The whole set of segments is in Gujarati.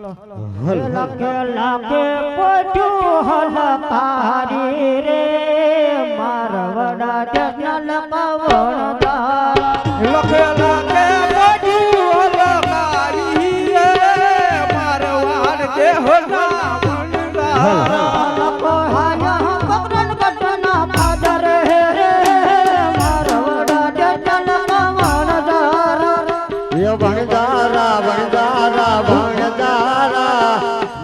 લખે લાગે પોઠું હલકારી રે મારવડા જનલ પવનદાર લખે લાગે પોઠું હલકારી રે મારવાડ કે હોના વણદાર લખો હાયા પકડન કટના પાદર રે મારવડા જનલ પવનદાર એ વણદારા વણદારા વણદારા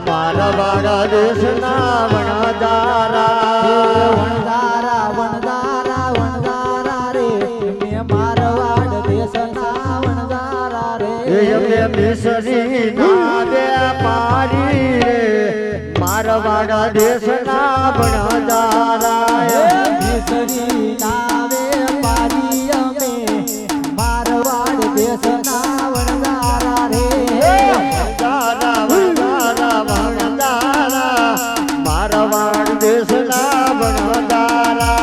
મારવાડ દેશના વણદારા વણદારા વણદારા વણદારા રે મે મારવાડ દેશના વણદારા રે એ મિસરી ના વેપારી રે મારવાડ દેશના વણદારા મિસરી ના વેપારી અમે મારવાડ દેશના વણદારા રે વણદારા વણદારા વણદારા મારવાડ દેશના વણદારા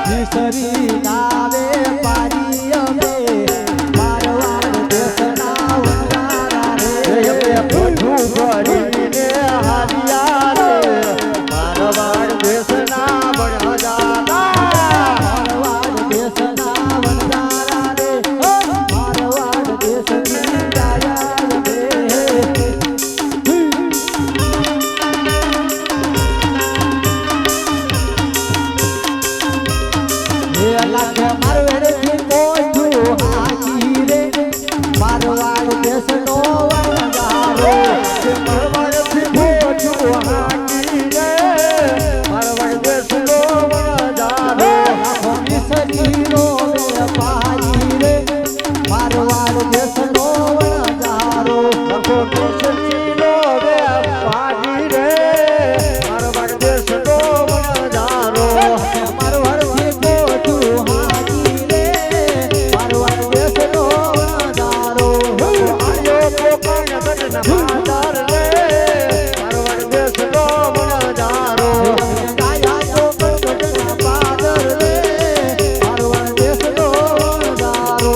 મિસરી ના વેપારી અમે મારવાડ દેશના વણદારા રે બધું ભરીને હારિયા રે મારવાડ દેશના વણદારા મારવાડ દેશના વણદારા રે મારવાડ દેશની દયા રે લાગે મારવેડથી પોઠું હાજી રે મારવાડ દેશનો વણદારો મારવાડથી મોટું હાકી રે મારવાડ દેશનો વણદારો આખો મિસરીનો વેપારી રે મારવાડ દેશનો વણદારો આખો મિસરીનો વેપારી રે મારવાડ દેશનો વણદારો મારવાડથી પોઠું હાજી રે મારવાડ દેશનો વણદારો આયો કોકણ ગઢના માતાર રે મારવાડ દેશનો વણદારો ગાયા તો કટના પાદર રે મારવાડ દેશનો વણદારો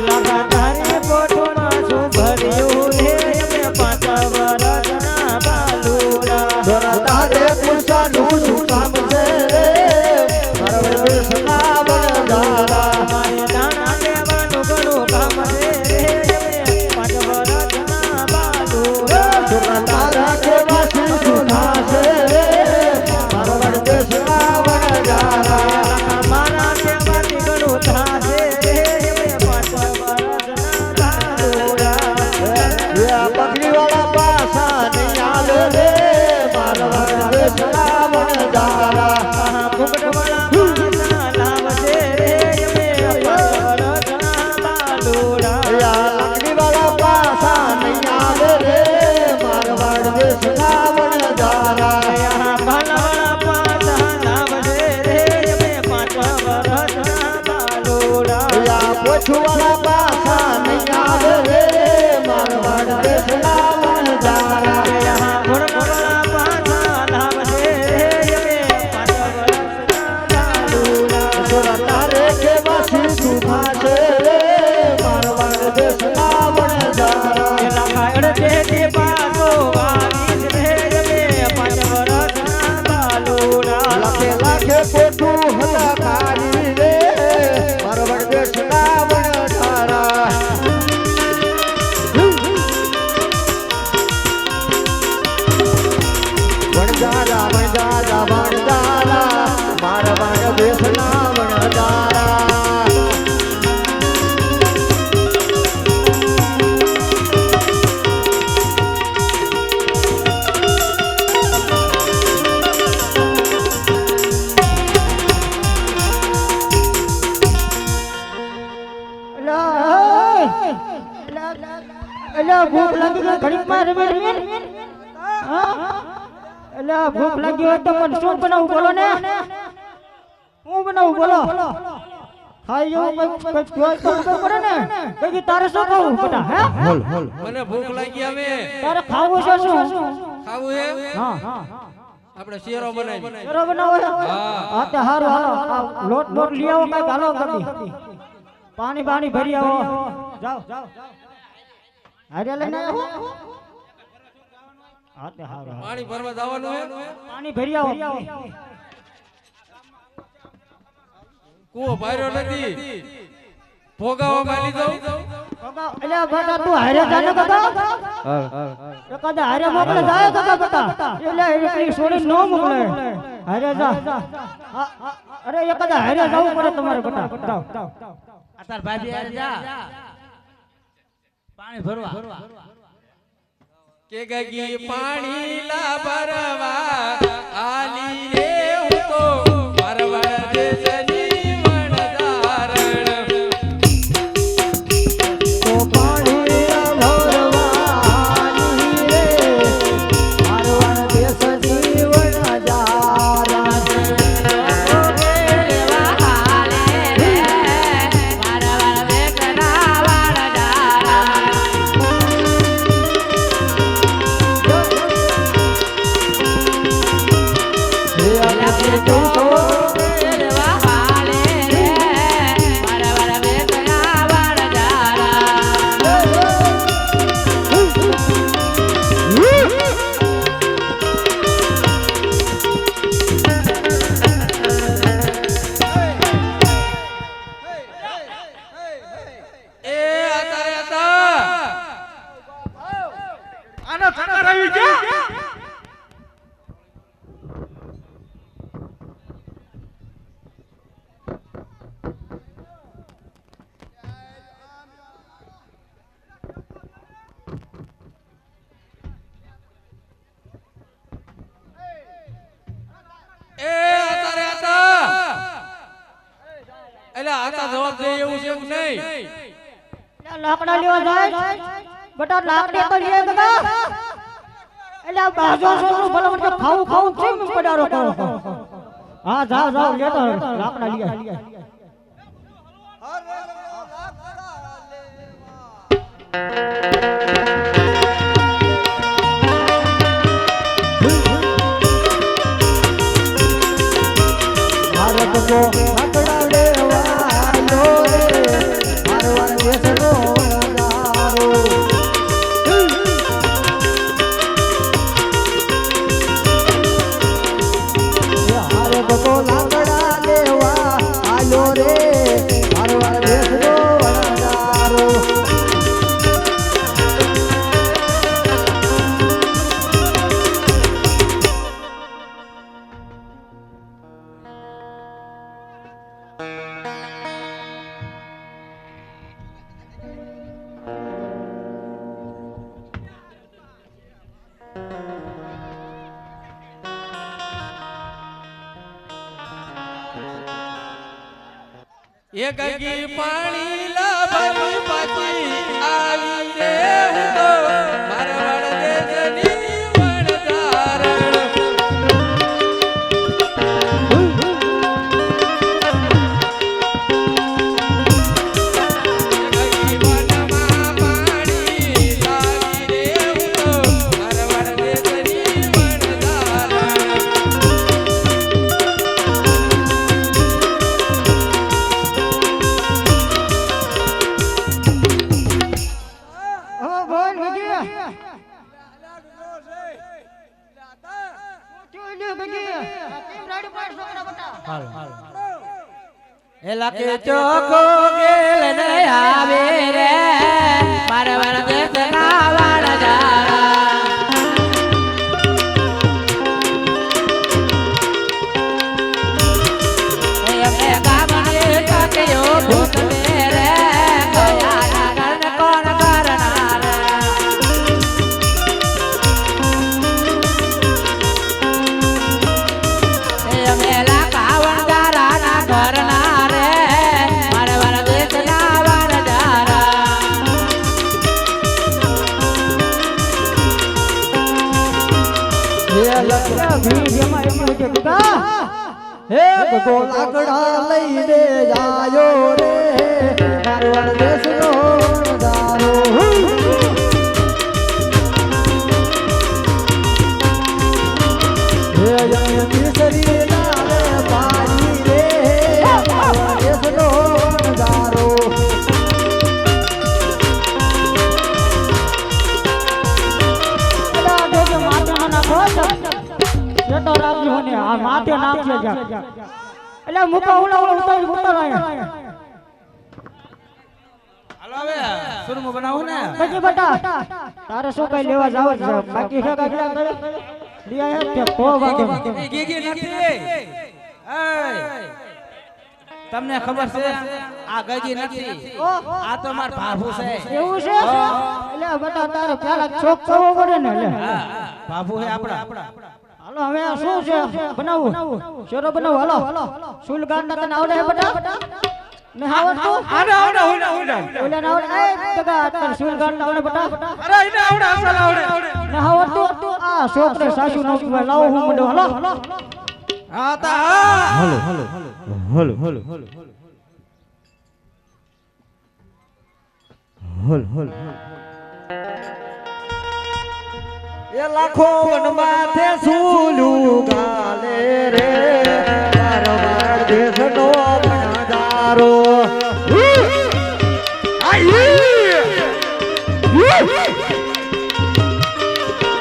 લગાતારે પોઠોમાં શું ભર્યું રે અમે 5 વર્ષના બાલુડા તારે પૂછાનું શું કામ છે રે મારવાડ દેશના વણદારા મારે દાણા દેવાનું ઘણું કામ છે રે અમે 5 વર્ષના બાલુડા તારા કેવા સુના છે રે મારવાડ દેશના વણદારા મારા દેવાથી ઘણું થાશે રે અમે 5 વર્ષના બાલુડા પગડીવાળા પાસા નહીં આલે રે મારવાડ દેશના વણદારા ઘૂંઘટવાળા પાસા લાવશે રે અમે 5 વર્ષના બાલુડા પગડીવાળા પાસા નહીં આલે રે મારવાડ દેશના વણદારા ભાલાવાળા પાસા લાવશે રે અમે 5 વર્ષના બાલુડા પોછુવાળા પાસા નહીં આવે રે મારવાડ દેશના વણદારા ઘોડવાળા પાસા લાવશે રે અમે 5 વર્ષના બાલુડા તારે કેવા સુના છે રે મારવાડ દેશના વણદારા લાખે લાખે પોઠું હલકારી રે મારવાડ દેશના વણદારા વણદારા વણદારા વણદારા મારવાડ દેશના વણદારા ભૂખ લાગી ગઈ ઘડીક માં રમેશ એલા ભૂખ લાગી હોય તો પણ શું બનાવું બોલો ને હું બનાવું બોલો ખાઈ જવું કઈ જોઈ તો પડે ને કઈ તારે શું ખાવું બેટા હે મને ભૂખ લાગી આવે તારે ખાવું છે શું ખાવું હે હા આપણે શેરો બનાવી. શેરો બનાવો છે? હા. હા તે હારું હાલો આ લોટ બોટ લઈ આવો કઈક હાલો કદી પાણી પાણી ભરી આવો જાઓ હારે લઈને આવો હા તે હારું પાણી ભરવા જવાનું હે. પાણી ભરી આવો કૂવો ભર્યો નથી. ભોગાવો ગાલી દઉં. એટલે બેટા તું હારે જાને કાકા કદા હારે મોકલે જાય કાકા બેટા એટલે એટલી છોડી નો મોકલે હારે જા અરે એ કદા હારે જવું પડે તમારે બેટા જાઓ તાર ભાભી આરે જા પાણી ભરવા કે ગગી પાણી લા ભરવા આલી રે હું તો પરવળ દેશની વણધારણ. તો પાણી ભરવાની રે મારવાડ દેશની વણજારા એ અત્યારે હતા આનો ચક્કર આવી ગયા. એ અત્યારે હતા એટલે આતા જવાબ દે એવું છે કે નહીં? લાકડા લેવા જાય બેટા લાકડી તો લે કાકા એટલે આ બાજો છોકરો ભલે મને ખાવું ખાવું કેમ પડારો કરો હા જાઓ જાઓ લેતો લાકડા લઈ આય ભારત કો લાકડા લેવાનો રે મારવાડ દેશનો વણજારો ભારત કો લાકડા લેવા આયો રે મારવાડ દેશનો વણજારો એ ગગી પાણી લા ભરી પાછી આવી રે હું તો મારવાડ દેશની વણધારણ. ગગી વનમાં પાણી લાવી રે હું તો મારવાડ દેશની વણધારણ. ઓ બોલ ગગી તું લે ગગી કેમ રાડી પાડ છોકરા બેટા એલા કે ચોકો ગેલ ન આવે રે મારવાડ દેશ ના વાળજારા એમને ગામને કાકેયો ભૂત રે કયા ગણ કોણ કરનાર મેલા કાવણ જારા ના ઘરના રે મારવાડ દેશ ના વાળજારા હે લખરા ભીડ એમાં એટલું કે કાકા હે ગગો લાકડા લઈને જાયો રે મારવાડ દેશનો વણજારો હે હે યમી મિસરી લાવે પાડી રે મારવાડ દેશનો નજારો અલા જોજો માથે ના નાખો જેટો રાખજો ને આ માથે નાખજો જા એટલે મુકા ઉલા ઉતારી આયા હાલો હવે સુરમું બનાવું ને પછી બટા તારે શું કઈ લેવા જાવ છે બાકી છે કઈ લિયા કે કો વાગે ગીગી નથી એય તમને ખબર છે આ ગગી નથી આ તો માર ભાભુ છે એવું છે એટલે બટા તારે પેલા ચોક કરવો પડે ને એટલે હા ભાભુ હે આપડા હાલો હવે આ શું છે બનાવું શેરો બનાવું હાલો સુલ ગાંડા તને આવડે હે બટા ને આવડતું આવડે આવડે ઓલા ના આવડે એ તગા તને સુલ ગાંડા આવડે બટા અરે એને આવડે અસલ આવડે ને આવડતું આ છોકરે સાસુ નો કહેવાય લાવો હું મંડો હાલો હા તા hello hello hello hello hello hello એ લાખો વન માથે સૂલું ગાલે રે મારવાડ દેશનો નજારો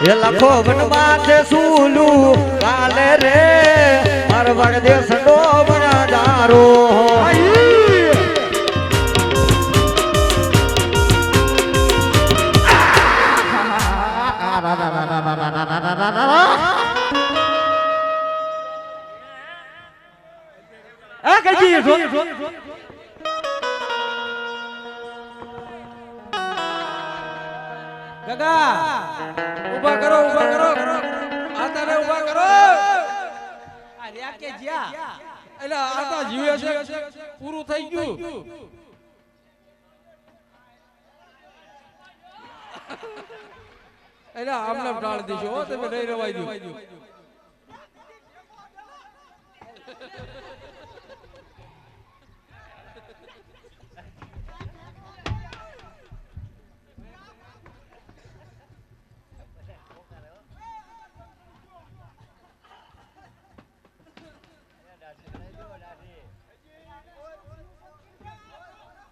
એ લાખો વન માથે સૂલું ગાલે રે મારવાડ દેશનો નજારો ગગા ઊભા કરો આતાને ઊભા કરો આ રહ્યા કે જ્યા એટલે આતા જીવે છે પૂરું થઈ ગયું એટલે આમને ટાળ દીશો હો તમે નહીં રવાઈ દો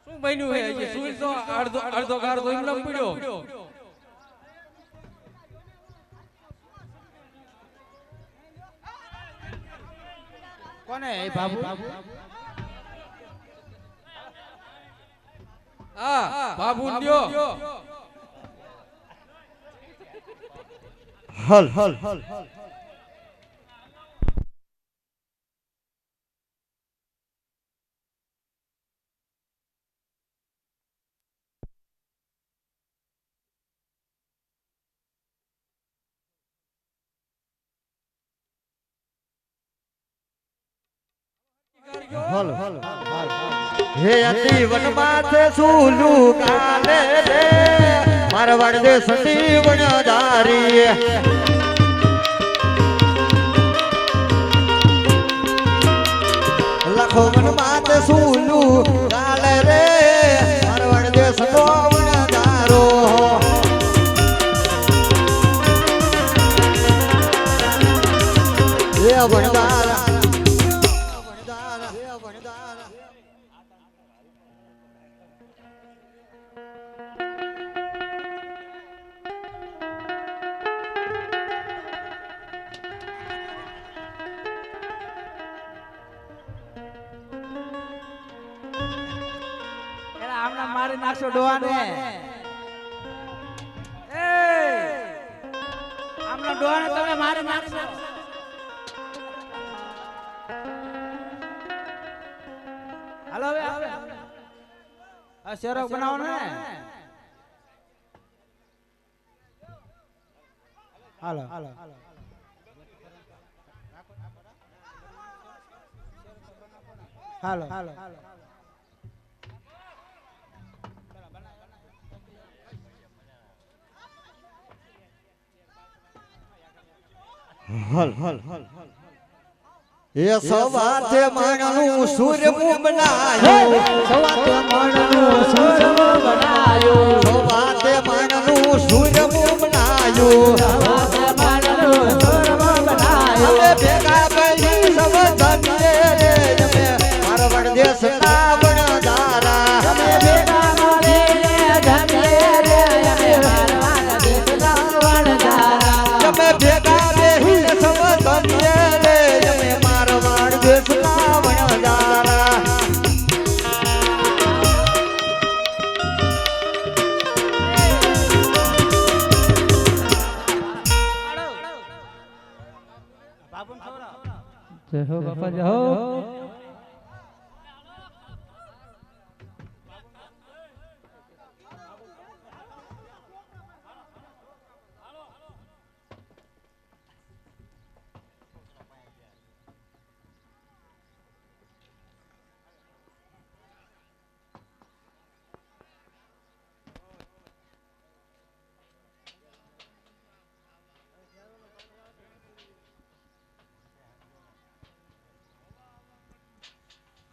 શું બન્યું હે જે સુઈ તો અડધો ગાર તો એમને પડ્યો કોને એ બાબુ હા બાબુ લ્યો હલ હલ હલ હે અતિ વન માથે સૂલું કાલે રે મારવાડ દેશની વણધારી લખો વન માથે સૂલું કાલે રે મારવાડ દેશનો વણધારો એ વણધારા આમના મારી નાખશો ડોહાને એ આમના ડોહાને તમે મારી નાખશો હાલો હવે આ શેરો બનાવો ને હાલો હાલો હાલો હાલો હલ હલ હલ એ સવાતે માણનું સૂર્ય બનાયો સવાતે માણનું સૂર્ય બનાયો સવાતે માણનું સૂર્ય બનાયો સવાતે માણનું સૂર્ય બનાયો જય હો બાપા જય હો.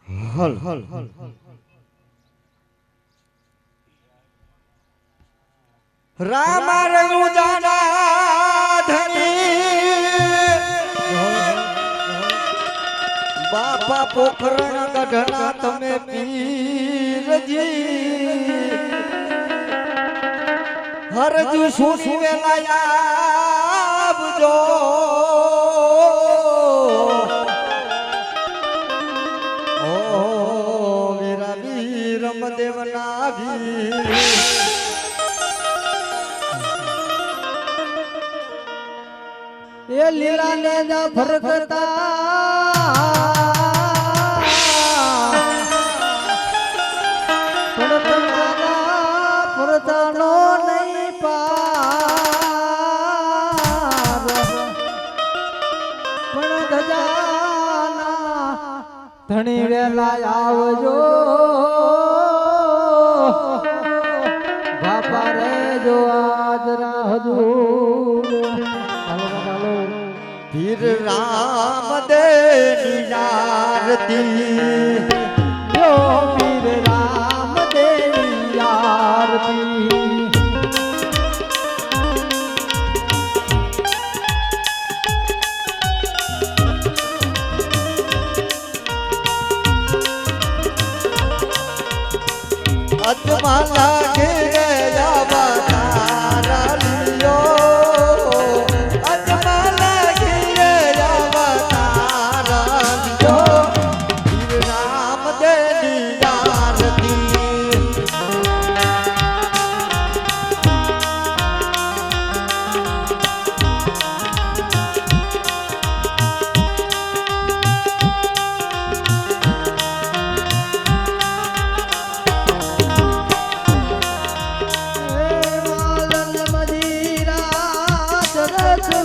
હલ રામ રઘુજાના ધણી બાપા પોખરણ ગઢના તમે પીરજી હરજુ સુની વેલા આવજો દેવના એ લીલા ને જા ફરકતા ફરતાનો નહીં પાર પણ ગજાના ધણી વેલા આવજો બાપા રે જો આજ હજૂર પીર રામ દેની આરતી જો પીર રામ દેની આરતી અજમાલા કે અવતાર લિયો અજમાલા કે અવતાર લિયો પીર રામ દેની આરતી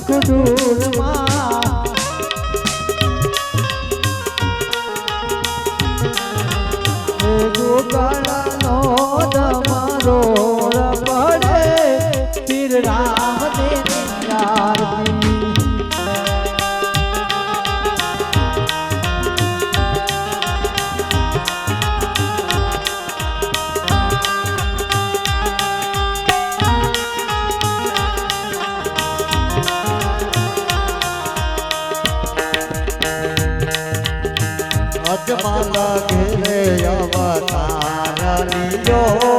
ખુડુરમાં ગોપાળનો તમારો પડે પીર રામ દેની આરતી અજમાલા ઘેરે અવતાર લિયો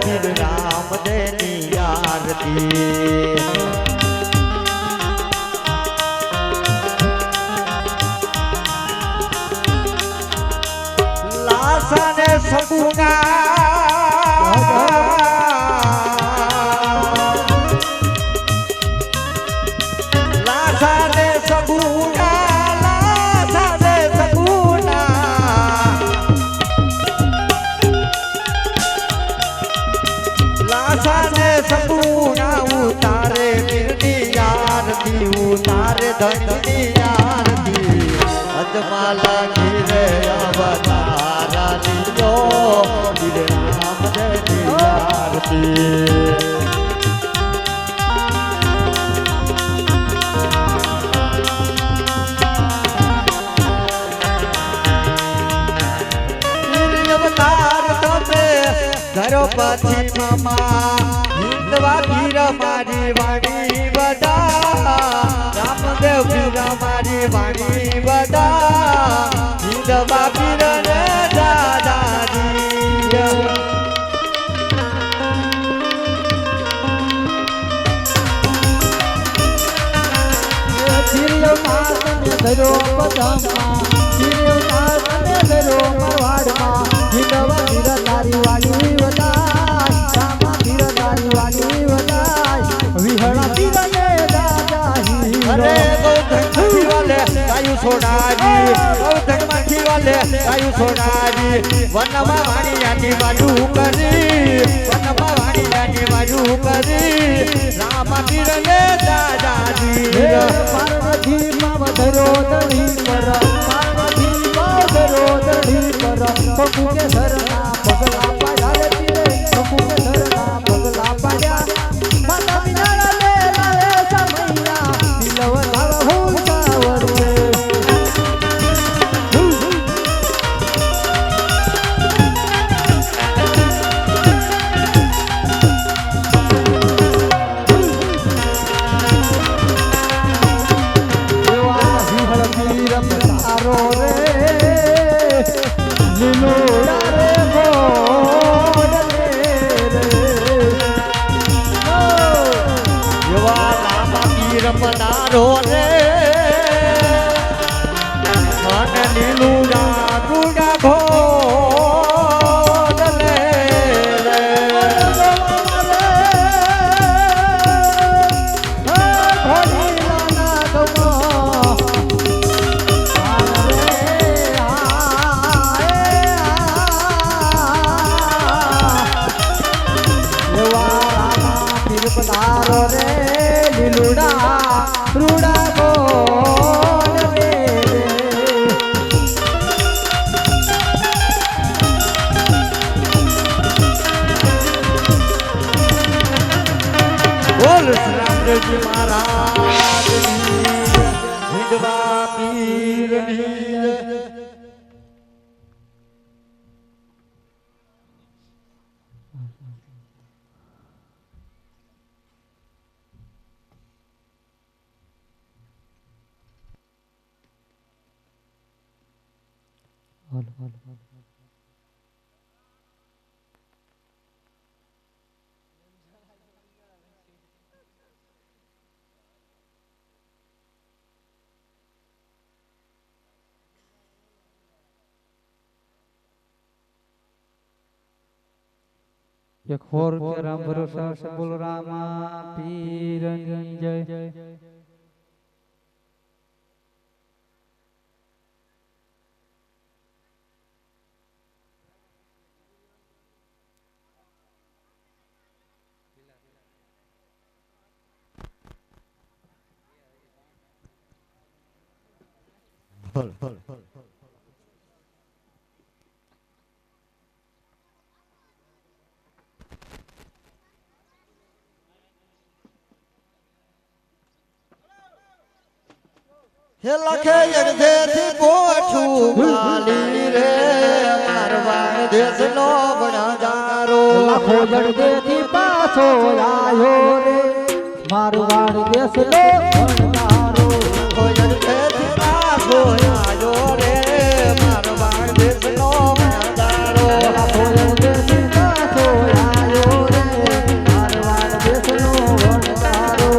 પીર રામ દેની આરતી લાસાને સગુના લાસાને સગુના સપૂના ઉતારે પીરની આરતી ઉતારે ધનની આરતી અજમાલા ઘીરે અવતાર લિયો પીર રામ દેની આરતી ધરો પછી મામા હિંદવા પીર મારી વાણી બધા રામદેવ પીર મારી વાણી બધા હિંદવા પીર ને દાદાજી ધરો પદમાં ધરો મારવાડમાં હિંદવા પીર તારી વાલી વદાય રામા પીર તારી વાલી વદાય વિહળા પીર ને દાદા અરે ગોધન વાલે ગાયું સોડાજી ધર્મથી વાલે ગાયું સોડાજી વનમાં વાણિયાની બાજુ કરી વનમાં વાણિયાની બાજુ કરી રામ પીર ને દાદાજી પાર્વતી માં વધરો દળી પર પાર્વતી માં વધરો દળી પર પગુ કે ધરના પગલા પાડ્યા રે પીરે પગુ કે ધરના પગલા પાડ્યા માતા વિના લે લાવે સમૈયા દિલવ લાવ હું સાવરે પધારો રે અને લીલું ડાકુડા ઘોડ રે પધારો રે લીલુડા રૂડા ગોડ રે બોલ રામદેવજી મહારાજ વિધવા પીરની એક હોર કે રામ ભરોસા સબુલ રામા પીરની જય હે લખે જગદેથી પોછું માલી રે મારવાડ દેશનો વણજારો લાખો જડદેથી પાછો આયો રે મારવાડ દેશનો વણજારો લાખો જગદેથી પાછો આયો રે મારવાડ દેશનો વણજારો લાખો જડદેથી પાછો આયો રે મારવાડ દેશનો વણજારો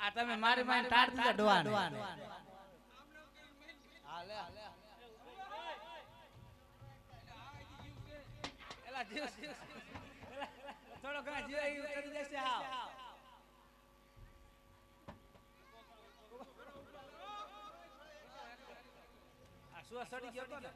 આ તમે મારી મારી ટાટ દીધા ડોવાને એલા જીવ થોડો ઘણા જીવ કરી દેશે હાવ આ સુવા સડી ગયો તો ને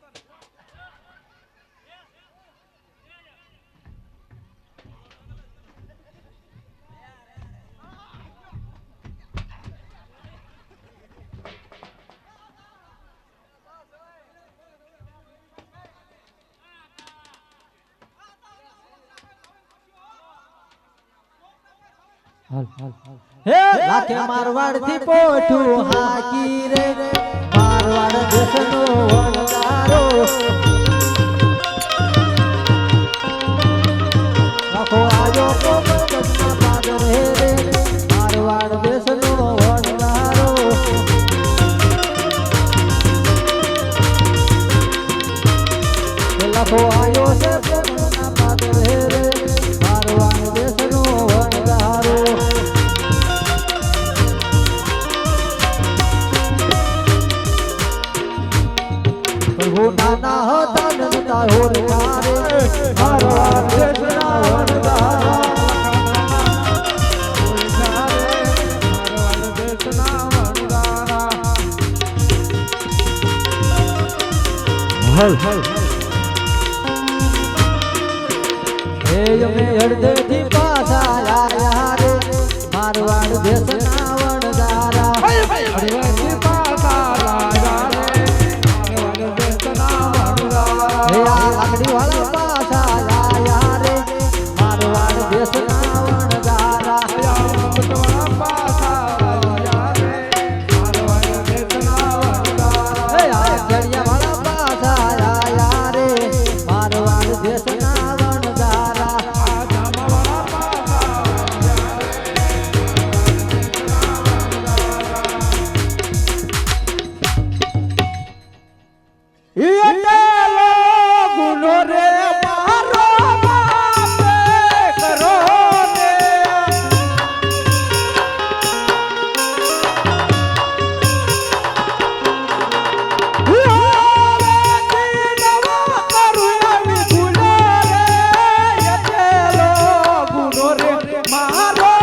હે લાખે મારવાડ થી પોઠું હાકી રે મારવાડ દેશનો વણગારો લાખો આજો કોમના પાદર હે રે મારવાડ દેશનો વણગારો લાખો આયો છે કોમના પાદર હે રે મારવાડ દેશનો વણગારો નાના હતા નતા હોર મારે મારવાડ દેશના વણગારા મારવાડ દેશના વણગારા હલ હલ હે અમે હળદેથી પાછા આયા રે મારવાડ દેશના વણગારા હળદેથી પાછા આયા રે લાકડી વાળા પાછા આયા રે મારવાડ દેશના વણગારા વાળા પાછા આયા રે મારવાડ દેશના વણગારા જડિયા વાળા પાછા આયા રે મારવાડ દેશના વણગારા જામા વાળા પાછા આયા રે ગુનો રે મારો બાપે કરો ને ગુનો રે મારો બાપે કરો ને ગુનો રે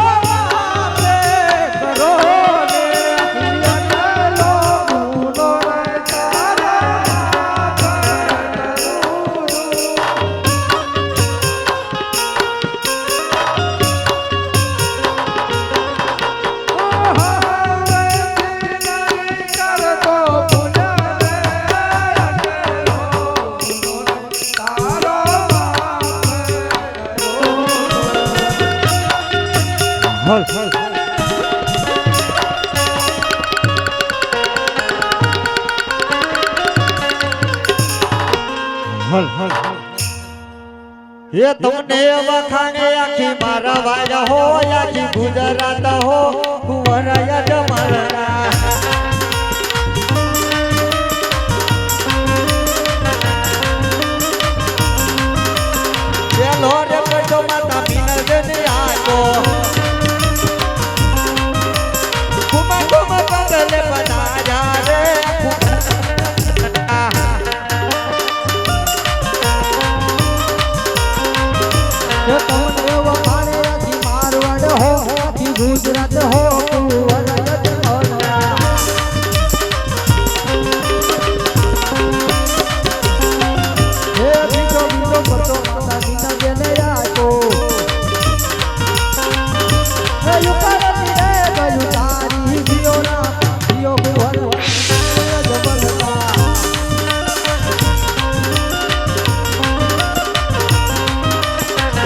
ये तुमने वखाने आखी मारा वाया हो आखी गुजरात हो कुंवर यजमाना चलो रे कटो माता बिनर देने आको कुमा कुमा बदले बना जा रे जो तुमने वखाने आखी मारवाड़ हो आखी गुजरात हो कुंवर यजमाना हे बीजो बीजो पतो माता बिना देने आको हे युकारती रे गयु तारी जियो ना जियो कुंवर यजमाना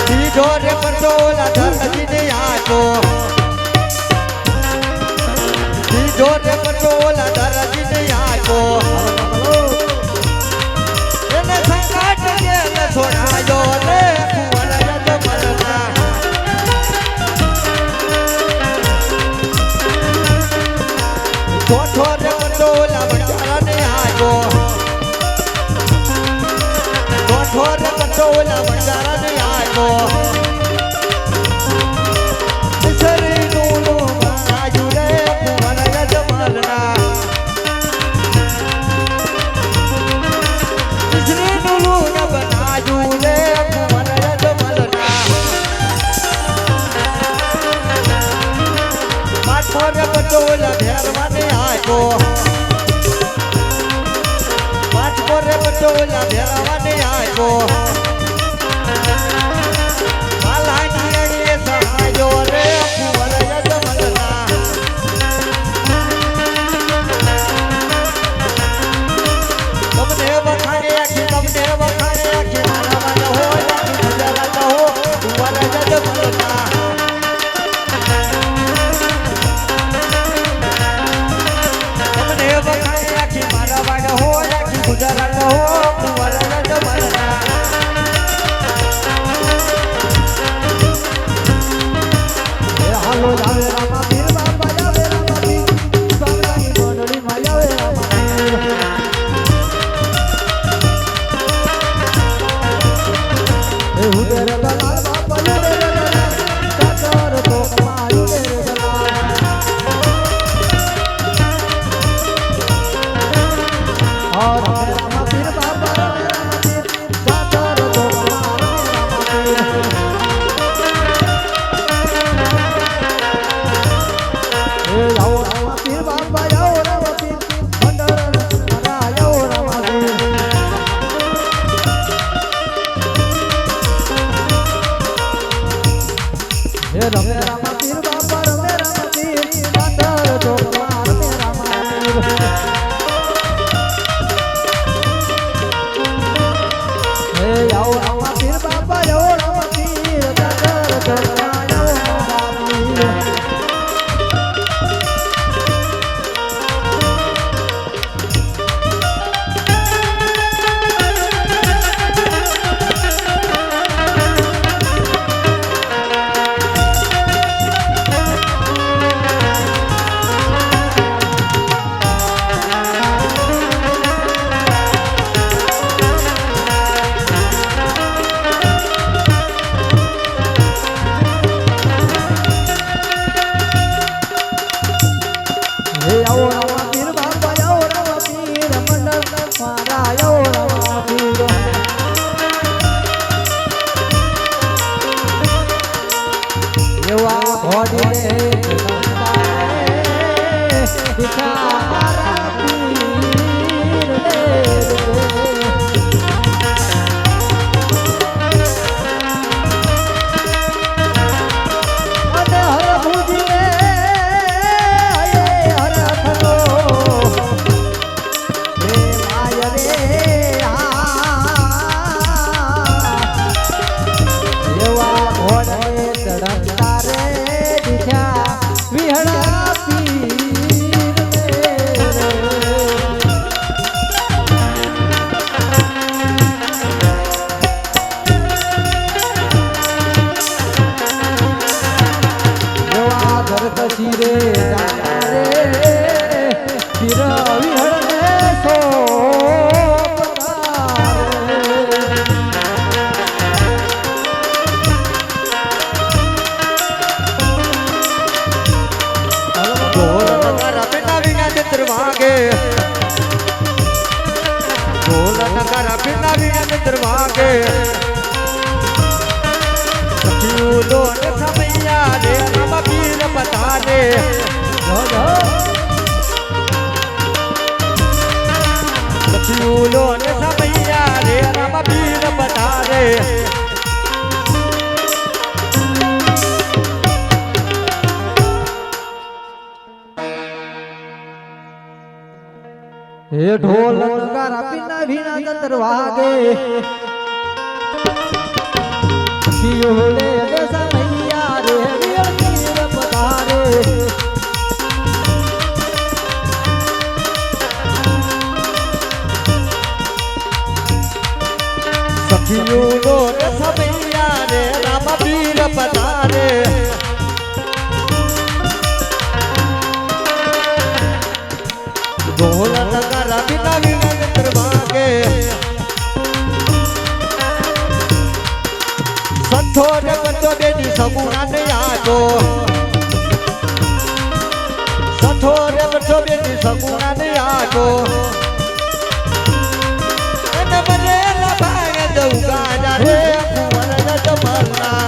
बीजो रे पटोला धरती ने आको बीजो रे पटोला धरती ने आको એને સંકટ જેને છોડાયો રે કુંવર યજમાના છોઠો રે પટોલા બંજારા ને આજો છોઠો રે પટોલા બંજારા ને આજો શરીર નું બનાયું રે જો ઓલા ભેરાવાને આજો માલાની અડીએ સહાયો રે કુંવર યજમલના તમને વખાણે આખી મારા વાલા હો આખી ગુજરાત હો કુંવર યજમલના તમને વખાણે આખી મારા વાલા હો આખી ગુજરાત હો કુંવર યજમલના હાલો જાવે રામા પીર બાપા જાવે રામા પીર બાંગલાની મંડળી માં જાવે રામા પીર એ ઉદરે દલાલ બાપા ઉદરે દલાલ કાકર તો કમા ઉદરે દલાલ और रामा पीर बाबा रामा पीर काकर तो कमा रामा पीर जाओ रामा पीर बाबा जाओ रामा पीर मंडर मरा जाओ रामा पीर हे रमे रामा पीर बाबा रमे रामा पीर मंडर तो कमार में रामा पीर हे जाओ रामा पीर बाबा जाओ रामा पीर मंडर तो कमार जाओ रामा पीर हे आओ रामा पीर बाबा आओ रामा पीर मंडल मारा आओ रामा पीर एवा घोड़ी रे दिखा मारा पीर रे अने हर भूजी रे रे फिर विहड़ने सो ઢોલ નગારા પીના વિના ચિત્ર વાગે ઢોલ નગારા પીના વિના ચિત્ર વાગે સખીઓ ને સમૈયા રે રામા પીર પધારે સખીઓ ને સમૈયા રે રામા પીર પધારે हे ढोल नगारा पीना भीना तंत्र वागे कियोले देसा मैया रे वीर पीर पधारे સખીઓ ને સમૈયા રે રામા પીર પધારે ઢોલ નગારા પીના વિના ચિત્ર વાગે સંથો ને બંધો બેની સગુણા ને આજો સંથો ને બંધો બેની સગુણા ને આજો અને મને લભાગે દઉં ગાજા રે કુંવર યજમલના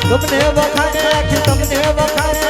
તમને વખાણે આખી તમને વખાણે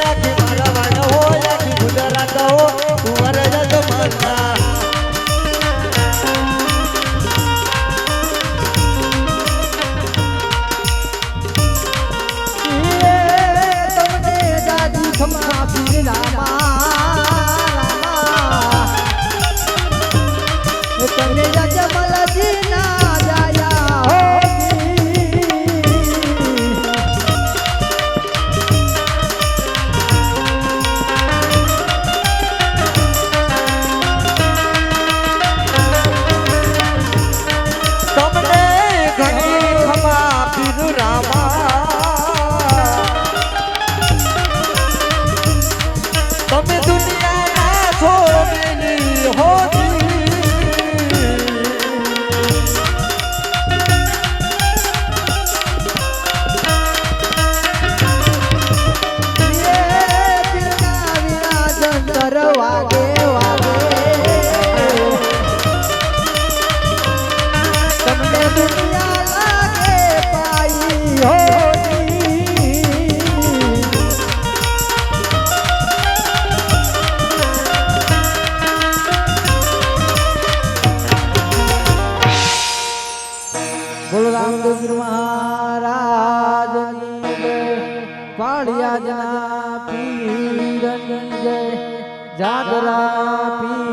દુનિયા લાગે પાઈ હોની બોલો રામદેવ મહારાજની જય પાળિયા જના પીરની જય જાગરા પીર